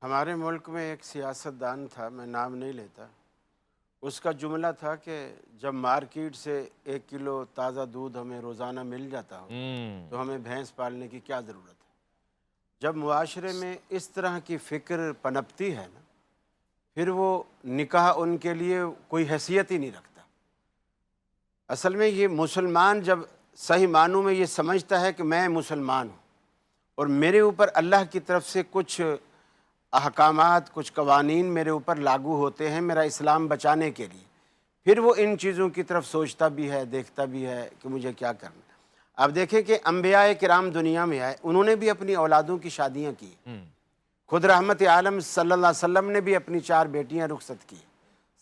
ہمارے ملک میں ایک سیاستدان تھا، میں نام نہیں لیتا، اس کا جملہ تھا کہ جب مارکیٹ سے 1 کلو تازہ دودھ ہمیں روزانہ مل جاتا ہو تو ہمیں بھینس پالنے کی کیا ضرورت ہے۔ جب معاشرے میں اس طرح کی فکر پنپتی ہے نا، پھر وہ نکاح ان کے لیے کوئی حیثیت ہی نہیں رکھتا۔ اصل میں یہ مسلمان جب صحیح معنوں میں یہ سمجھتا ہے کہ میں مسلمان ہوں اور میرے اوپر اللہ کی طرف سے کچھ احکامات، کچھ قوانین میرے اوپر لاگو ہوتے ہیں میرا اسلام بچانے کے لیے، پھر وہ ان چیزوں کی طرف سوچتا بھی ہے، دیکھتا بھی ہے کہ مجھے کیا کرنا ہے۔ اب دیکھیں کہ انبیاء کرام دنیا میں آئے، انہوں نے بھی اپنی اولادوں کی شادیاں کی، خود رحمت عالم صلی اللہ علیہ وسلم نے بھی اپنی 4 بیٹیاں رخصت کی،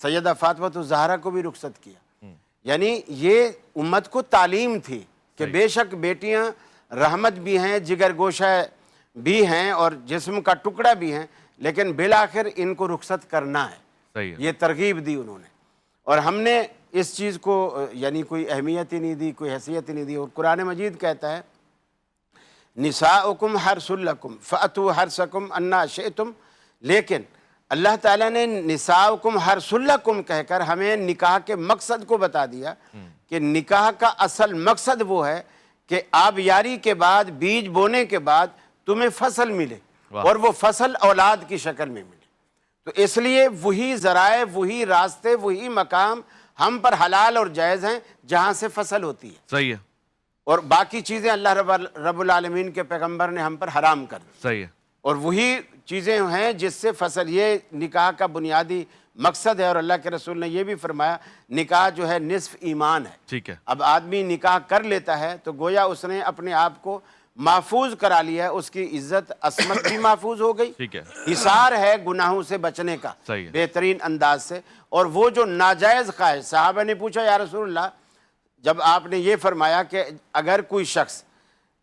سیدہ فاطمہ الزہرا کو بھی رخصت کیا۔ یعنی یہ امت کو تعلیم تھی کہ بے شک بیٹیاں رحمت بھی ہیں، جگر گوشہ بھی ہیں اور جسم کا ٹکڑا بھی ہیں، لیکن بالآخر ان کو رخصت کرنا ہے۔ یہ ترغیب دی انہوں نے، اور ہم نے اس چیز کو یعنی کوئی اہمیت ہی نہیں دی، کوئی حیثیت ہی نہیں دی۔ اور قرآن مجید کہتا ہے نساؤکم حرث لکم فأتوا حرثکم انا شئتم، لیکن اللہ تعالیٰ نے نساؤکم حرث لکم کہہ کر ہمیں نکاح کے مقصد کو بتا دیا کہ نکاح کا اصل مقصد وہ ہے کہ آبیاری کے بعد، بیج بونے کے بعد تمہیں فصل ملے اور وہ فصل اولاد کی شکل میں ملے۔ تو اس لیے وہی ذرائع، وہی راستے، وہی مقام ہم پر حلال اور جائز ہیں جہاں سے فصل ہوتی ہے۔ صحیح ہے۔ اور باقی چیزیں اللہ رب العالمین کے پیغمبر نے ہم پر حرام کر دی۔ صحیح ہے۔ اور وہی چیزیں ہیں جس سے فصل، یہ نکاح کا بنیادی مقصد ہے۔ اور اللہ کے رسول نے یہ بھی فرمایا نکاح جو ہے نصف ایمان ہے۔ ٹھیک ہے۔ اب آدمی نکاح کر لیتا ہے تو گویا اس نے اپنے آپ کو محفوظ کرا لیا ہے، اس کی عزت عصمت بھی محفوظ ہو گئی، ٹھیک ہے۔ حصار ہے گناہوں سے بچنے کا صحیح ہے۔ بہترین انداز سے۔ اور وہ جو ناجائز خواہش، صحابہ نے پوچھا یا رسول اللہ، جب آپ نے یہ فرمایا کہ اگر کوئی شخص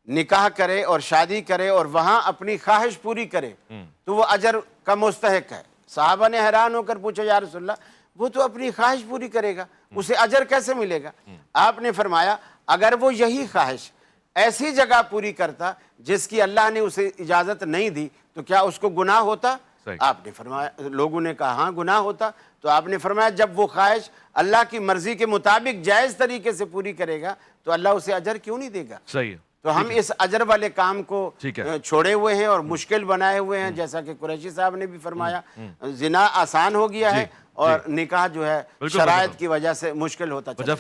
نکاح کرے اور شادی کرے اور وہاں اپنی خواہش پوری کرے تو وہ اجر کا مستحق ہے، صحابہ نے حیران ہو کر پوچھا یا رسول اللہ وہ تو اپنی خواہش پوری کرے گا، اسے اجر کیسے ملے گا؟ آپ نے فرمایا اگر وہ یہی خواہش ایسی جگہ پوری کرتا جس کی اللہ نے اسے اجازت نہیں دی تو کیا اس کو گناہ ہوتا؟ آپ نے فرمایا، لوگوں نے کہا ہاں گناہ ہوتا۔ تو آپ نے فرمایا جب وہ خواہش اللہ کی مرضی کے مطابق جائز طریقے سے پوری کرے گا تو اللہ اسے اجر کیوں نہیں دے گا؟ صحیح ہے۔ تو ہم اس اجر والے کام کو چھوڑے ہوئے ہیں اور مشکل بنائے ہوئے ہیں، جیسا کہ قریشی صاحب نے بھی فرمایا زنا آسان ہو گیا ہے اور نکاح جو ہے شرائط کی وجہ سے مشکل ہوتا چلا